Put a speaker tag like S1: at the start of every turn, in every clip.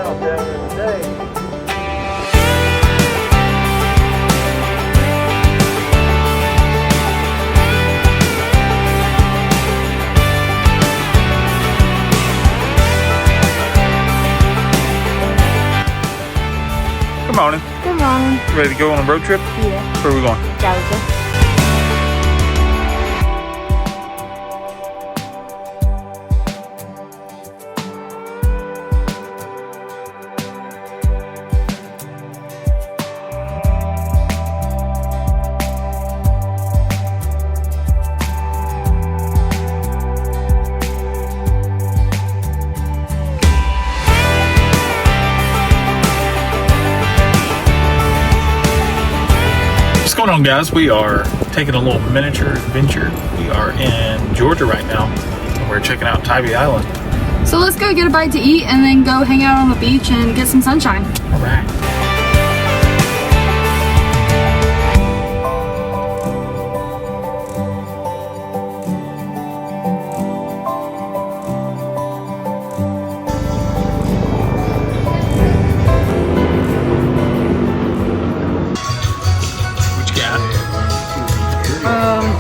S1: out there in the day.
S2: Good morning.
S3: Good morning.
S2: Ready to go on a road trip?
S3: Yeah.
S2: Where are we going?
S3: Georgia.
S2: What's going on, guys? We are taking a little miniature adventure. We are in Georgia right now, and we're checking out Tybee Island.
S3: So let's go get a bite to eat and then go hang out on the beach and get some sunshine.
S2: All right.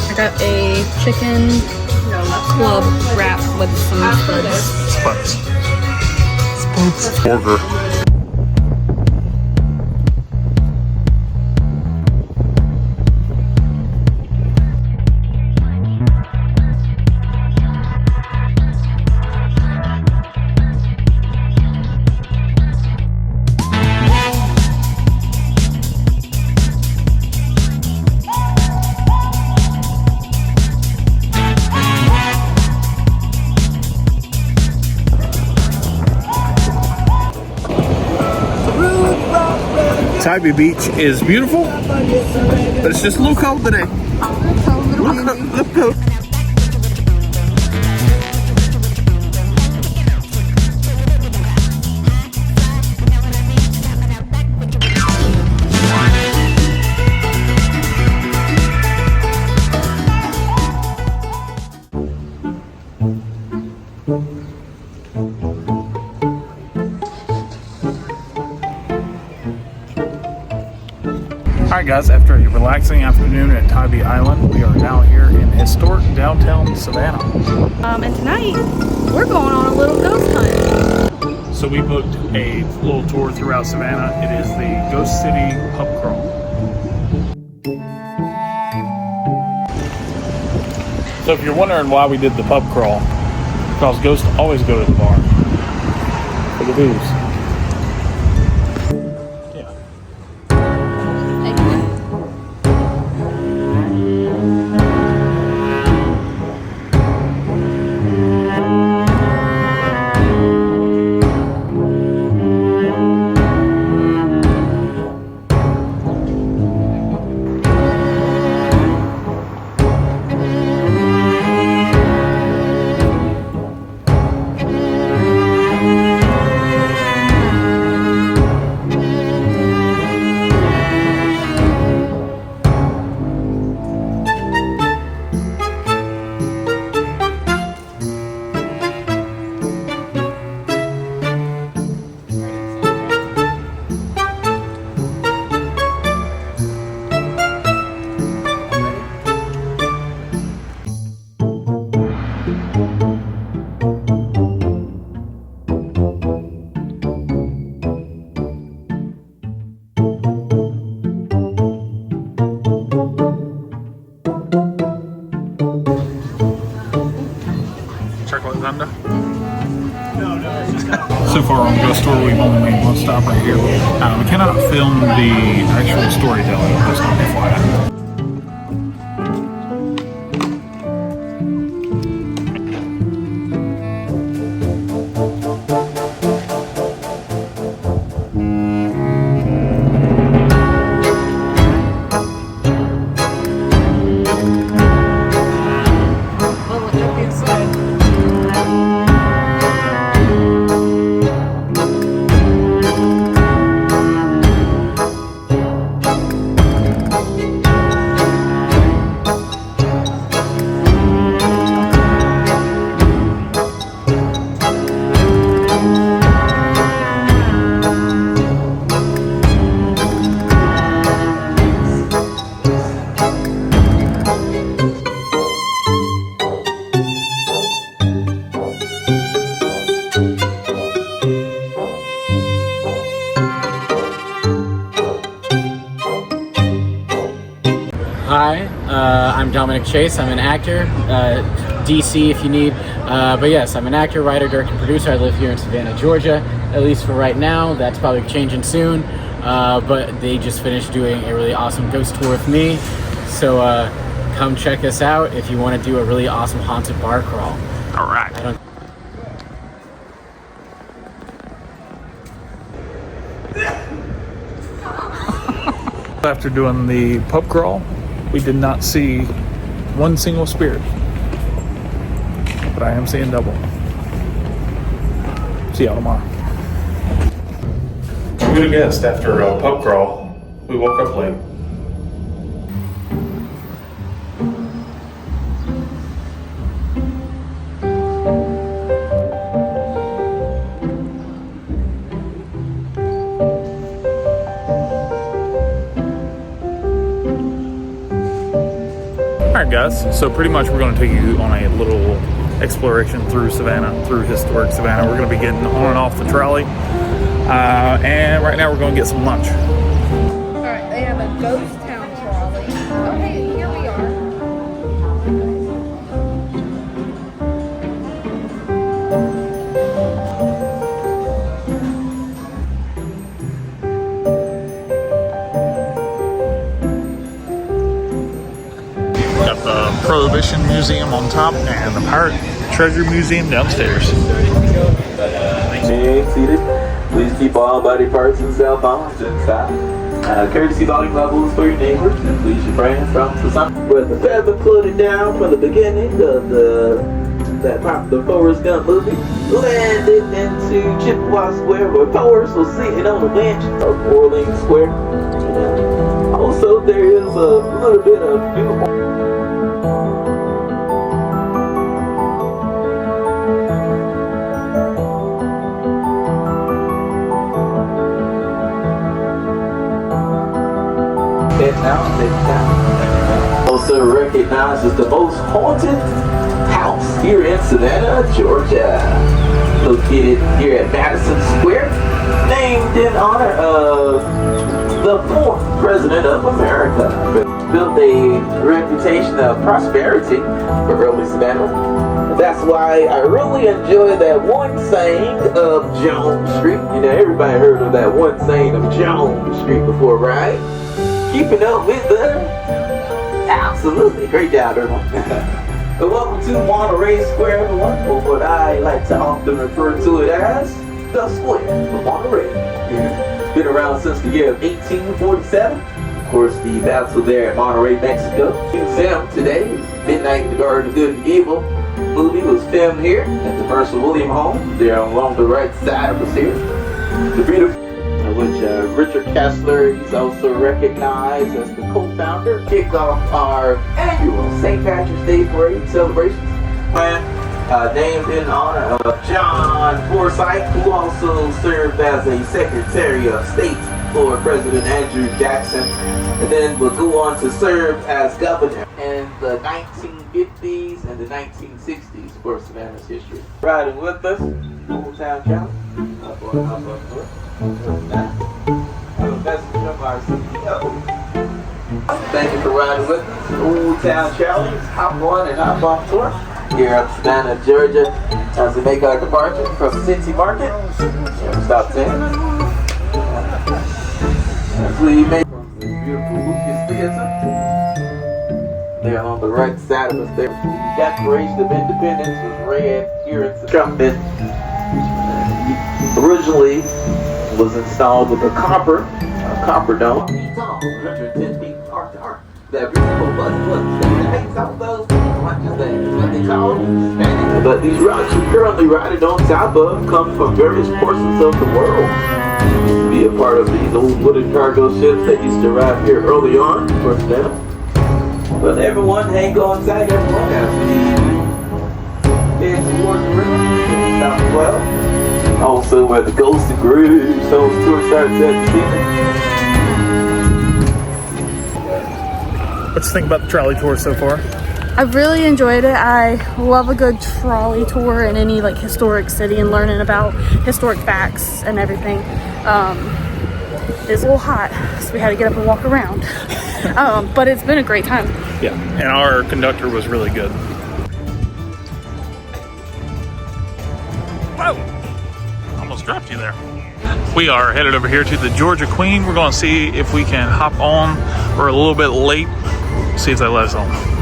S3: I got a chicken club wrap with some spuds.
S2: Spuds. Burger. Tybee Beach is beautiful, but it's just a little cold today. Little cold. Alright guys, after a relaxing afternoon at Tybee Island, we are now here in historic downtown Savannah.
S3: And tonight, we're going on a little ghost hunt.
S2: So we booked a little tour throughout Savannah. It is the Ghost City Pub Crawl. So if you're wondering why we did the pub crawl, because ghosts always go to the bar for the booze. So far on Ghost Tour, we've only made one stop right here. We cannot film the actual storytelling, just on FYI.
S1: Dominic Chase. I'm an actor, DC if you need. But yes, I'm an actor, writer, director, producer. I live here in Savannah, Georgia, at least for right now. That's probably changing soon. But they just finished doing a really awesome ghost tour with me. So come check us out if you want to do a really awesome haunted bar crawl.
S2: All right. After doing the pub crawl, we did not see one single spirit, but I am seeing double. See y'all tomorrow. Good guest. After a pub crawl, we woke up late. Alright guys, so pretty much we're going to take you on a little exploration through Savannah, through historic Savannah. We're going to be getting on and off the trolley, and right now we're going to get some lunch.
S3: Alright, they have a ghost town trolley. Oh hey, here we are.
S2: Got the Prohibition Museum on top and the Pirate Treasure Museum downstairs.
S4: Being seated, please keep all body parts and cell phones inside. Courtesy volume levels for your neighbors, and please refrain from the sun. With the feather floating down from the beginning of that popular Forrest Gump movie, landed into Chippewa Square, where Forrest was sitting on the bench of Orleans Square. Also, there is a little bit of beautiful. Also recognized as the most haunted house here in Savannah, Georgia. Located here at Madison Square, named in honor of the 4th President of America. Built a reputation of prosperity for early Savannah. That's why I really enjoy that one saying of Jones Street. You know, everybody heard of that one saying of Jones Street before, right? Keeping up with the... Absolutely. Great job, everyone. But welcome to Monterey Square, everyone, or what I like to often refer to it as the Square of Monterey. Been around since the year of 1847. Of course, the battle there at Monterey, Mexico. Museum today, Midnight in the Garden of Good and Evil movie was filmed here at the Mercer William home. There along the right side of us here. The beautiful, which Richard Kessler, he's also recognized as the co-founder, kicked off our annual St. Patrick's Day Parade celebrations. Named in honor of John Forsyth, who also served as a Secretary of State for President Andrew Jackson, and then will go on to serve as governor in the 1950s and the 1960s for Savannah's history. Riding with us, Old Town Trolley. A message from our CEO. Thank you for riding with us. Old Town Trolley, hop on and hop off tour here at Savannah, Georgia, as we make our departure from Cincy Market. Stop 10. As we make this beautiful Lucas Theater. There on the right side of us there, the Declaration of Independence was read here in Trumpet. Originally was installed with a copper dome. 110 feet arc to arc. That beautiful bus that makes out those punches, that's what they call them. But these rocks we're currently riding on top of come from various portions of the world. Used to be a part of these old wooden cargo ships that used to arrive here early on, of course now. But everyone, hang on tight, everyone, as we head towards the river, South 12. Also where the Ghost and Gravestones tour starts at the evening.
S2: What you think about the trolley tour so far?
S3: I've really enjoyed it. I love a good trolley tour in any like historic city and learning about historic facts and everything. It's a little hot, so we had to get up and walk around. But it's been a great time.
S2: Yeah, and our conductor was really good. Whoa! Almost dropped you there. We are headed over here to the Georgia Queen. We're going to see if we can hop on. We're a little bit late. See if they let us on.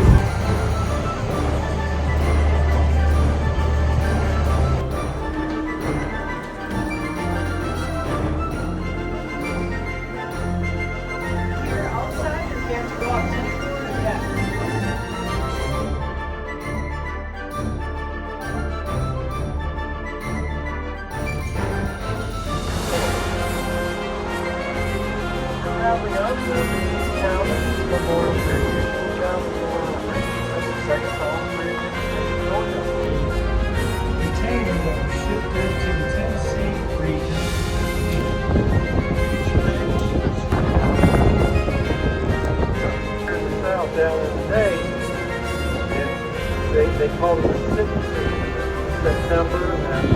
S5: They call it the September and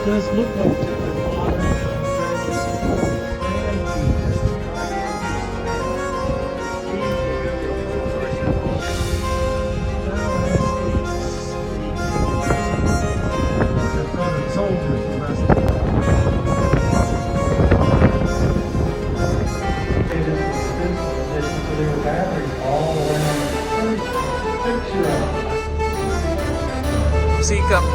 S5: does look like different modern dredges. Soldiers the rest of there were batteries all around. Picture of it.
S2: See you come.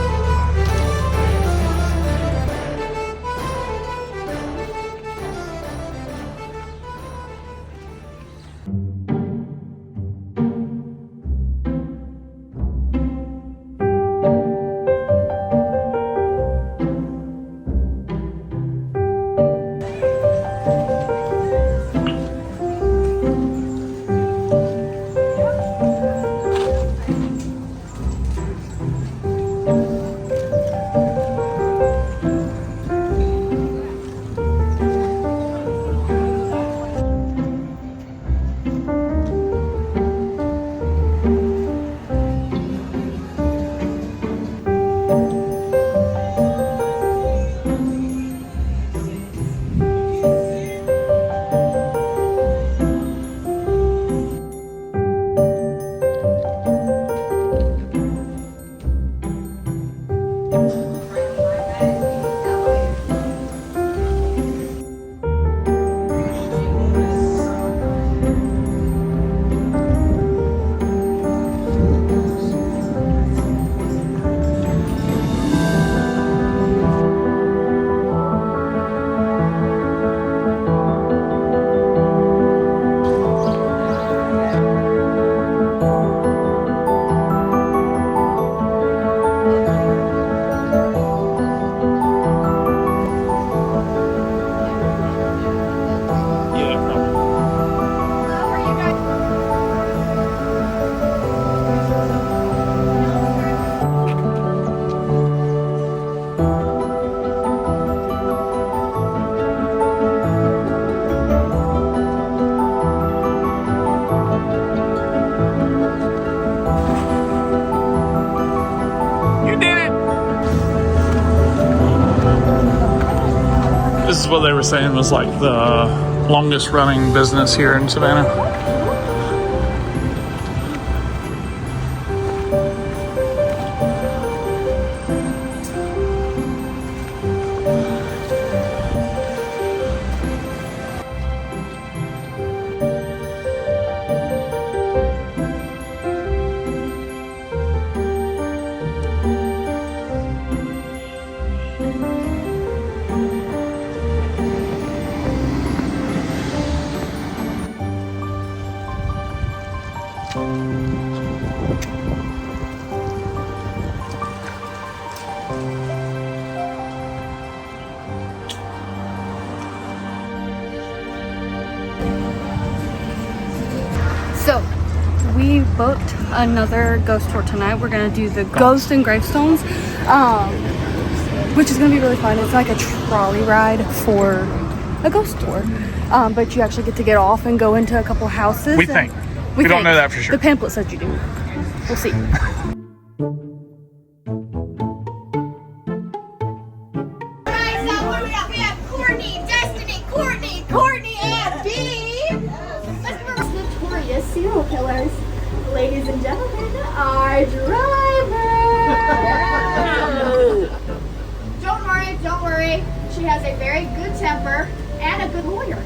S2: This is what they were saying was like the longest running business here in Savannah.
S3: booked another ghost tour tonight. We're gonna do the Ghost and Gravestones, which is gonna be really fun. It's like a trolley ride for a ghost tour, but you actually get off and go into a couple houses.
S2: We think. We don't know that for sure.
S3: The pamphlet said you do. We'll see.
S6: We have Courtney, Destiny, Courtney, and Dee. Notorious serial killers. Ladies and gentlemen, our driver. Don't worry. She has a very good temper and a good lawyer.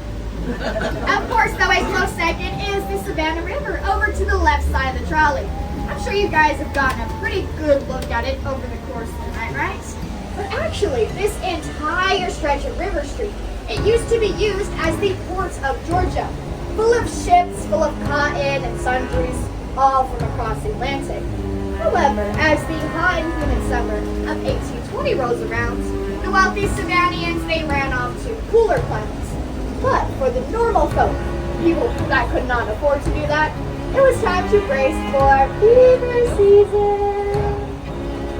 S6: Of course, though, a close second is the Savannah River over to the left side of the trolley. I'm sure you guys have gotten a pretty good look at it over the course of the night, right? But actually, this entire stretch of River Street, it used to be used as the port of Georgia, full of ships, full of cotton and sundries, all from across the Atlantic. However, as the hot and humid summer of 1820 rolls around, the wealthy Savannians, they ran off to cooler climates. But for the normal folk, people that could not afford to do that, it was time to brace for fever season.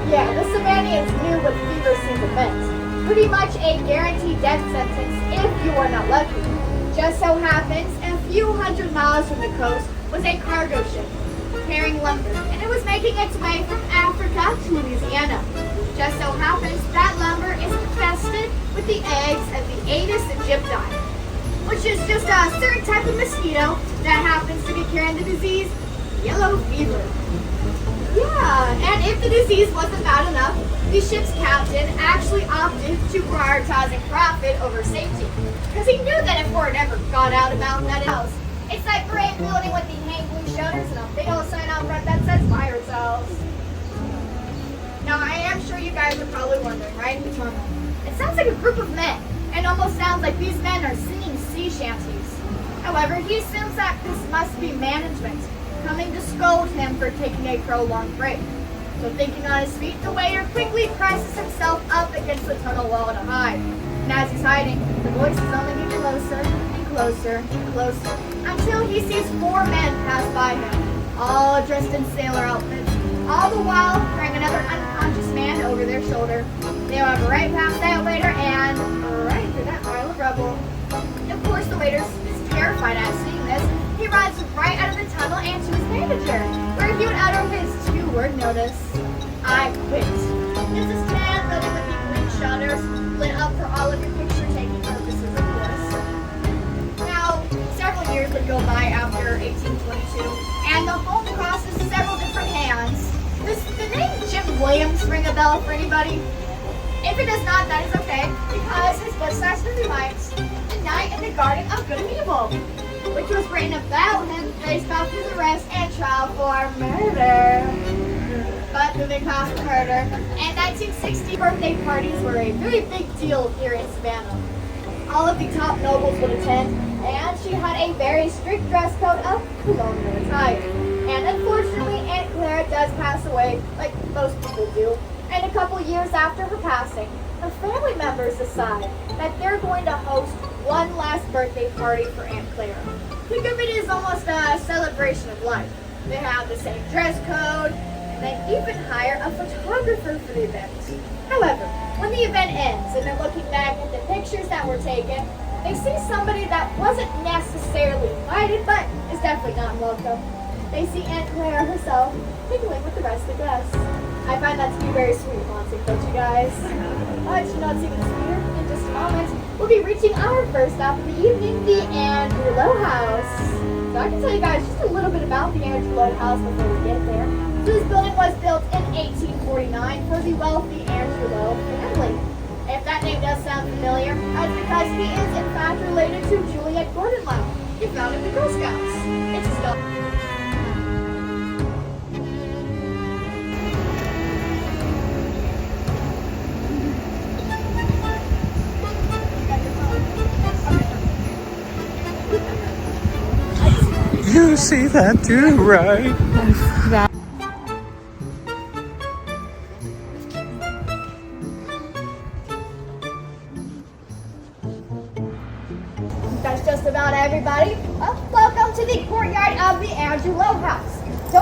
S6: Yeah, the Savannians knew what fever season meant. Pretty much a guaranteed death sentence if you were not lucky. Just so happens, a few hundred miles from the coast was a cargo ship carrying lumber, and it was making its way from Africa to Louisiana. Just so happens that lumber is infested with the eggs of the Aedes aegypti, which is just a certain type of mosquito that happens to be carrying the disease yellow fever. Yeah, and if the disease wasn't bad enough, the ship's captain actually opted to prioritizing profit over safety, because he knew that if word ever got out about that house, it's that great building with the hang blue shutters and a big old sign out front that says fire cells. Now, I am sure you guys are probably wondering, right? It sounds like a group of men, and almost sounds like these men are singing sea shanties. However, he assumes that this must be management coming to scold him for taking a prolonged break. So thinking on his feet, the waiter quickly presses himself up against the tunnel wall to hide. And as he's hiding, the voices only get closer and closer and closer until he sees 4 men pass by him, all dressed in sailor outfits, all the while carrying another unconscious man over their shoulder. They have right past that waiter and right through that pile of rubble. Of course, the waiter is terrified at seeing this. He runs right out of the tunnel and to his manager, where he would utter his 2-word notice: I quit. This is 10 building with the green shutters lit up for all of your picture-taking purposes, of course. Now, several years would go by after 1822, and the home crosses several different hands. Does the name Jim Williams ring a bell for anybody? If it does not, that is okay, because his book starts with the lights, The Night in the Garden of Good and Evil, which was written about him based off his arrest and trial for murder. But moving past the murder, in 1960, birthday parties were a very big deal here in Savannah. All of the top nobles would attend, and she had a very strict dress code of colonial attire. And unfortunately, Aunt Clara does pass away, like most people do. And a couple years after her passing, her family members decide that they're going to host one last birthday party for Aunt Clara. Think of it as almost a celebration of life. They have the same dress code, and they even hire a photographer for the event. However, when the event ends and they're looking back at the pictures that were taken, they see somebody that wasn't necessarily invited, but is definitely not welcome. They see Aunt Clara herself mingling with the rest of the guests. I find that to be very sweet, Monty, don't you guys? But you know what's even sweeter? In just a moment, we'll be reaching our first stop of the evening, the Andrew Lowe House. So I can tell you guys just a little bit about the Andrew Lowe House before we get there. So this building was built in 1849 for the wealthy Andrew Lowe family. If that name does sound familiar, that's because he is in fact related to Juliet Gordon Lowe, who founded the Girl Scouts. It's still...
S2: You see that too, right?
S6: That's just about everybody. Well, welcome to the courtyard of the Andrew Lowe House. So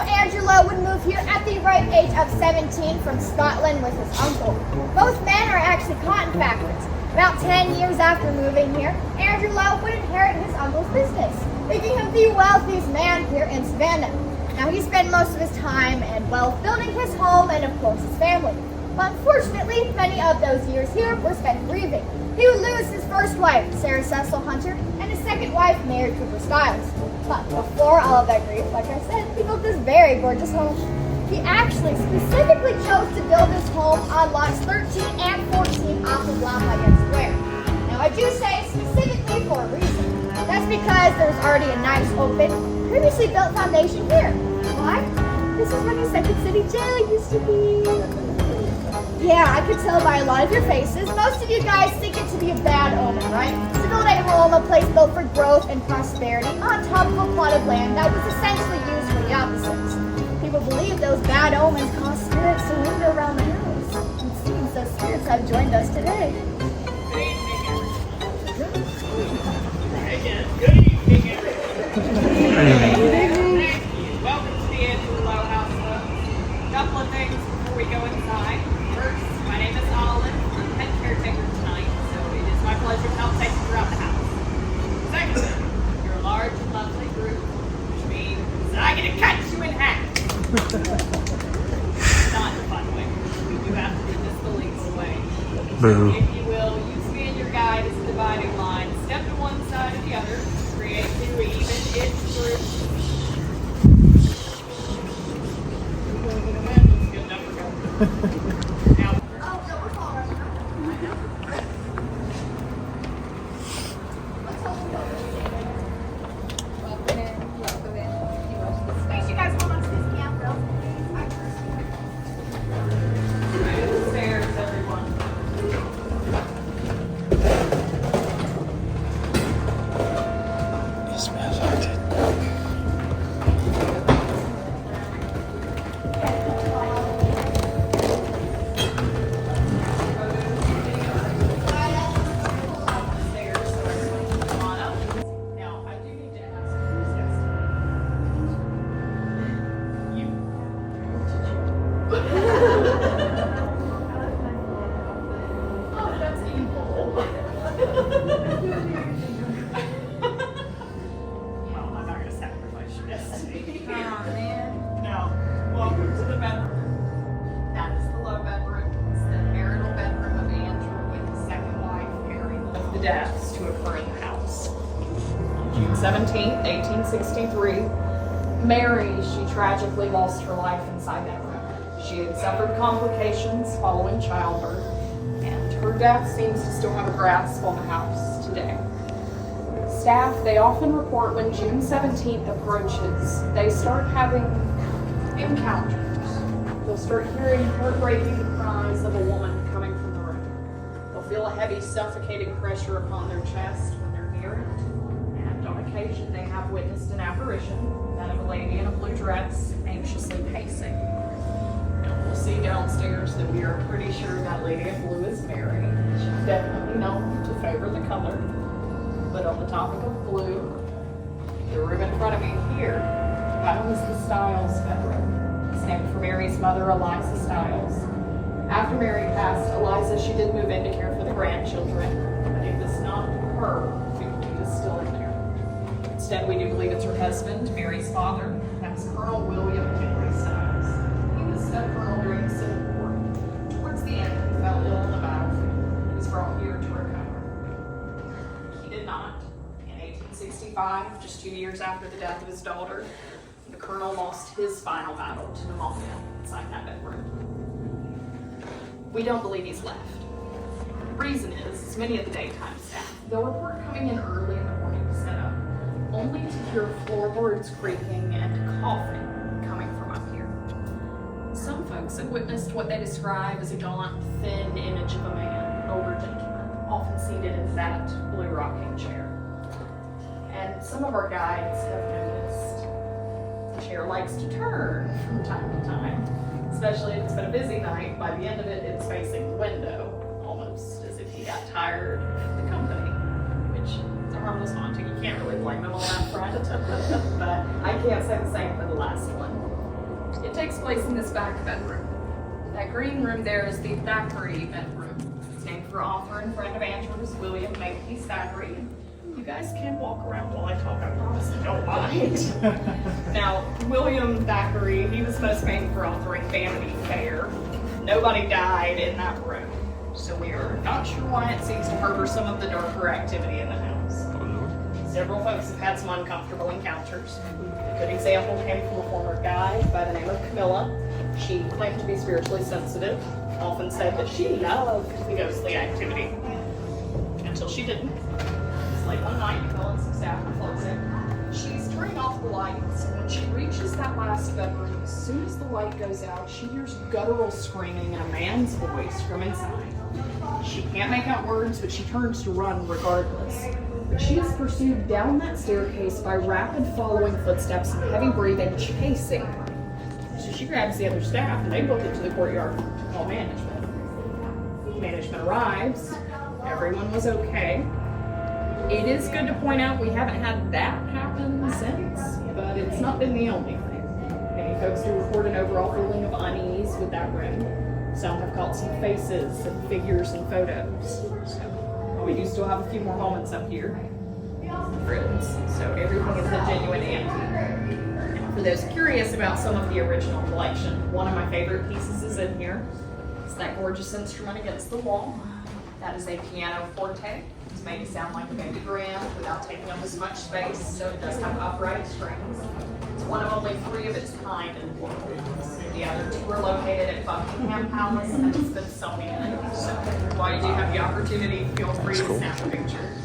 S6: ripe age of 17 from Scotland with his uncle. Both men are actually cotton factories. About 10 years after moving here, Andrew Lowe would inherit his uncle's business, making him the wealthiest man here in Savannah. Now, he spent most of his time and wealth building his home and, of course, his family. But unfortunately, many of those years here were spent grieving. He would lose his first wife, Sarah Cecil Hunter, and his second wife, Mary Cooper Stiles. But before all of that grief, like I said, he built this very gorgeous home. He actually specifically chose to build this home on lots 13 and 14 off of Lafayette Square. Now, I do say specifically for a reason. That's because there's already a nice, open, previously built foundation here. Why? This is where the Second City Jail used to be. Yeah, I could tell by a lot of your faces. Most of you guys think it to be a bad omen, right? To build a home, a place built for growth and prosperity, on top of a plot of land that was essentially used for the opposite. People believe those bad omens cause spirits to linger around the house. It seems those spirits have joined us today.
S7: Good evening, everyone. Welcome to the Andrew Lowe household. A couple of things before we go inside. First, my name is Olive. I'm head caretaker tonight, so it is my pleasure to help take you throughout the house. Second, you're a large and lovely group, which means that I get to cut you in half. Not in a fun way. We do have to do this the legal way.
S2: Boo.
S7: So if you will, use me and your guide as a dividing line. Step to one side or the other. Create two even-ish groups. Good enough for go. Now,
S6: Thanks, you guys. Hold on to this camera.
S7: stairs, everyone.
S1: It smells haunted.
S7: Now, I do need to ask who's guest. You. Oh, that's evil. Well, I'm not going to sacrifice your destiny. Now, welcome to the bedroom. That is the low bedroom. It's the marital bedroom of Andrew with his second wife, Mary. Of the deaths to occur in the house. June 17th, 1863, Mary, she tragically lost her life inside that room. She had suffered complications following childbirth, and her death seems to still have a grasp on the house today. Staff, they often report when June 17th approaches, they start having encounters. They'll start hearing heartbreaking cries of a woman coming from the room. They'll feel a heavy, suffocating pressure upon their chest when they're near it. And on occasion, they have witnessed an apparition, that of a lady in a blue dress, anxiously pacing. And we'll see downstairs that we are pretty sure that lady in blue is Mary. She's definitely known to favor the color. But on the topic of blue, the room in front of me here, that was the Stiles bedroom. It's named for Mary's mother, Eliza Stiles. After Mary passed, Eliza, she did move in to care for the grandchildren, but it was not her who is still in there. Instead, we do believe it's her husband, Mary's father. That's Colonel William Henry Stiles. He was a colonel during the Civil War. Towards the end, he fell ill on the battlefield. He was brought here to recover. He did not. In 1865, just 2 years after the death of his daughter, the colonel lost his final battle to pneumonia inside that bedroom. We don't believe he's left. The reason is many of the daytime staff, they'll report coming in early in the morning to set up, only to hear floorboards creaking and coughing coming from up here. Some folks have witnessed what they describe as a gaunt, thin image of a man, older gentleman, often seated in that blue rocking chair. And some of our guides have noticed the chair likes to turn from time to time, especially if it's been a busy night. By the end of it, it's facing the window, almost as if he got tired of the company, which is a harmless haunting. You can't really blame him on that front, but I can't say the same for the last one. It takes place in this back bedroom. That green room there is the Thackeray bedroom. It's named for author and friend of Andrew's, William Makepeace Thackeray. You guys can walk around while I talk, I promise I don't mind. Now, William Thackeray, he was most famous for authoring Vanity Fair. Nobody died in that room, so we are not sure why it seems to harbor some of the darker activity in the house. Several folks have had some uncomfortable encounters. A good example came from a former guide by the name of Camilla. She claimed to be spiritually sensitive, often said that she loved the ghostly activity, until she didn't. It's late one night, Camilla and some staff are closing. She's turning off the lights, and when she reaches that last bedroom, as soon as the light goes out, she hears guttural screaming in a man's voice from inside. She can't make out words, but she turns to run regardless. But she is pursued down that staircase by rapid following footsteps and heavy breathing chasing her. So she grabs the other staff and they book it to the courtyard to call management. Management arrives. Everyone was okay. It is good to point out we haven't had that happen since, but it's not been the only thing. Many folks do report an overall feeling of unease with that room. Some have caught some faces and figures and photos. So we do still have a few more moments up here. Rooms. So everything is a genuine antique. And for those curious about some of the original collection, one of my favorite pieces is in here. It's that gorgeous instrument against the wall. That is a piano forte. It's made to sound like a baby grand without taking up as much space, so it does have upright strings. It's one of only 3 of its kind in the world. The other 2 are located at Buckingham Palace and the Smithsonian. So while you do have the opportunity, feel free to snap a picture.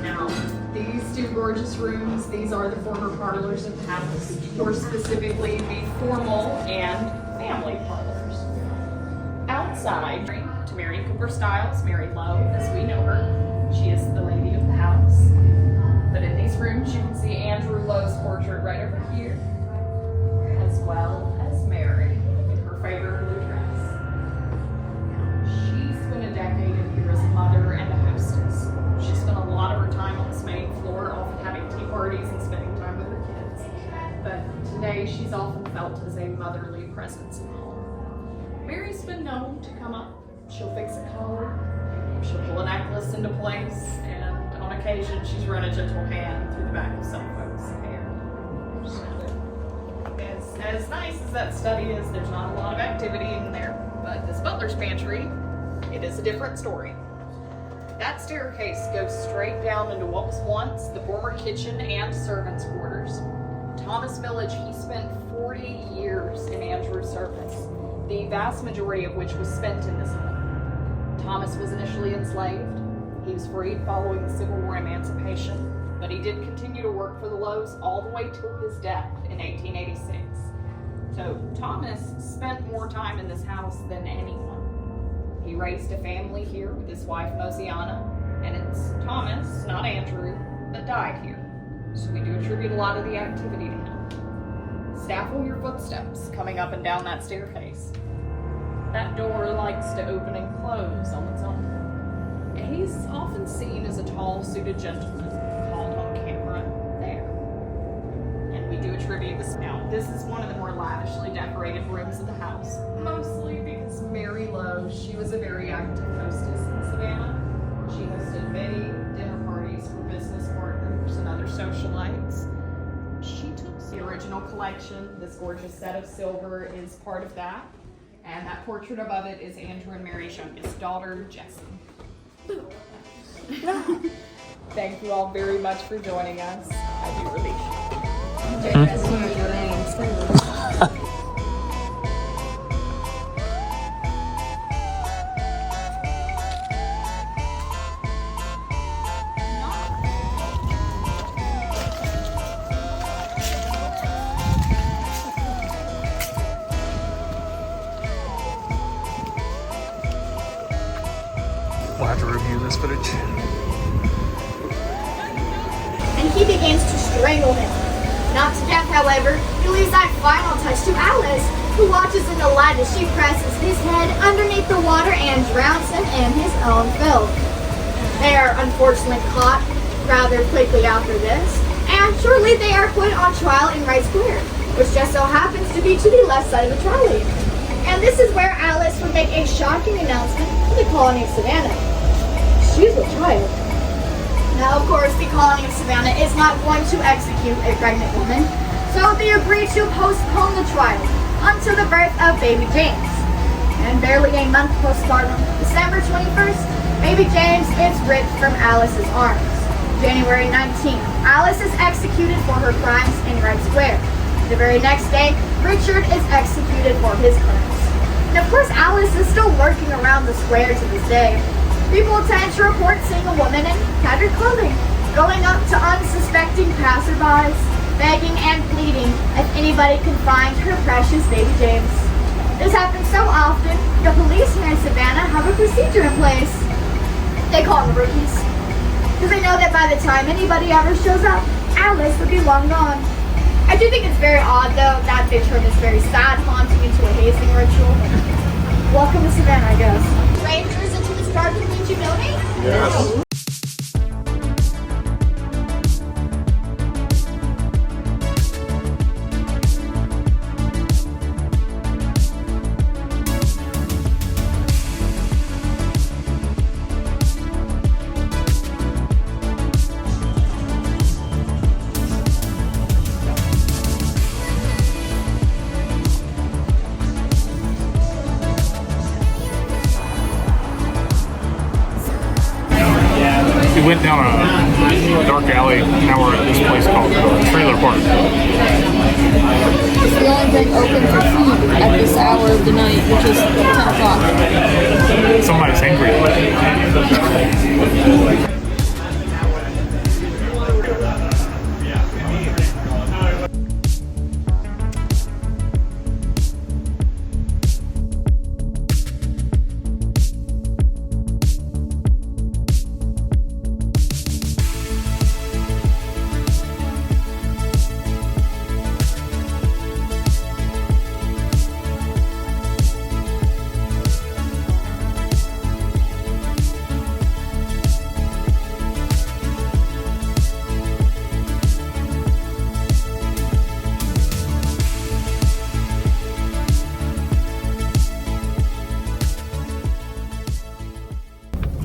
S7: Now, these 2 gorgeous rooms, these are the former parlors of the house, or specifically the formal and family parlors. Outside, to Mary Cooper Stiles, Mary Lowe, as we know her, she is the lady of the house. But in these rooms, you can see Andrew Lowe's portrait right over here, as well as Mary in her favorite blue dress. She spent a decade in here as a mother and a hostess. She spent a lot of her time on this main floor, often having tea parties and spending time with her kids. But today, she's often felt as a motherly presence in the home. Mary's been known to come up. She'll fix a collar, she'll pull a necklace into place, and on occasion, she's run a gentle hand through the back of some folks' hair. As nice as that study is, there's not a lot of activity in there. But this butler's pantry, it is a different story. That staircase goes straight down into what was once the former kitchen and servants' quarters. Thomas Village, he spent 40 years in Andrew's service, the vast majority of which was spent in this home. Thomas was initially enslaved. He was freed following the Civil War emancipation, but he did continue to work for the Lowes all the way till his death in 1886. So Thomas spent more time in this house than anyone. He raised a family here with his wife Mosiana, and it's Thomas, not Andrew, that died here. So we do attribute a lot of the activity to him. Staff will hear footsteps coming up and down that staircase. That door likes to open and close on its own. And he's often seen as a tall, suited gentleman caught on camera there. And we do attribute this. Now, this is one of the more lavishly decorated rooms of the house, mostly because Mary Lowe, she was a very active hostess in Savannah. She hosted many dinner parties for business partners and other socialites. She took the original collection. This gorgeous set of silver is part of that. And that portrait above it is Andrew and Mary's youngest daughter, Jessie. Thank you all very much for joining us. I do really
S2: We'll have to review this footage.
S6: And he begins to strangle him. Not to death, however, he leaves that final touch to Alice, who watches in delight as she presses his head underneath the water and drowns him in his own filth. They are unfortunately caught rather quickly after this, and shortly they are put on trial in Wright Square. which just so happens to be to the left side of the trolley. And this is where Alice would make a shocking announcement to the colony of Savannah. She's a child. Now, of course, the colony of Savannah is not going to execute a pregnant woman, so they agree to postpone the trial until the birth of baby James. And barely a month postpartum, December 21st, baby James is ripped from Alice's arms. January 19th, Alice is executed for her crimes in Red Square. The very next day, Richard is executed for his crimes. And of course, Alice is still lurking around the square to this day. People tend to report seeing a woman in tattered clothing, going up to unsuspecting passerbys, begging and pleading if anybody can find her precious baby James. This happens so often, the police here in Savannah have a procedure in place. They call them rookies, because they know that by the time anybody ever shows up, Alice would be long gone. I do think it's very odd, though, that they turn this very sad haunting into a hazing ritual. Welcome to Savannah, I guess. Strangers into this dark and dingy building?
S2: Yes. We went down a dark alley. Now we're at this place called the Trailer Park.
S3: It's the only thing open for food at this hour of the night, which is 10 o'clock.
S2: Somebody's angry.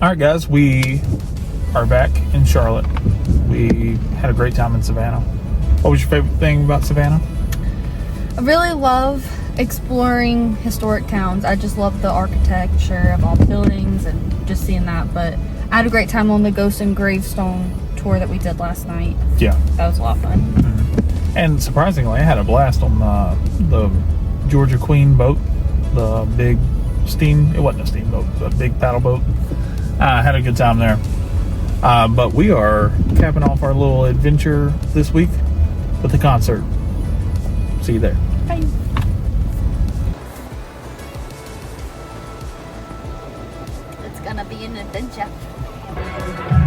S2: All right, guys, we are back in Charlotte. We had a great time in Savannah. What was your favorite thing about Savannah?
S3: I really love exploring historic towns. I just love the architecture of all the buildings and just seeing that. But I had a great time on the Ghost and Gravestone tour that we did last night.
S2: Yeah.
S3: That was a lot of fun.
S2: Mm-hmm. And surprisingly, I had a blast on the Georgia Queen boat, the big it wasn't a steamboat, but a big paddle boat. I had a good time there. But we are capping off our little adventure this week with the concert. See you there.
S3: Bye. It's gonna be an adventure.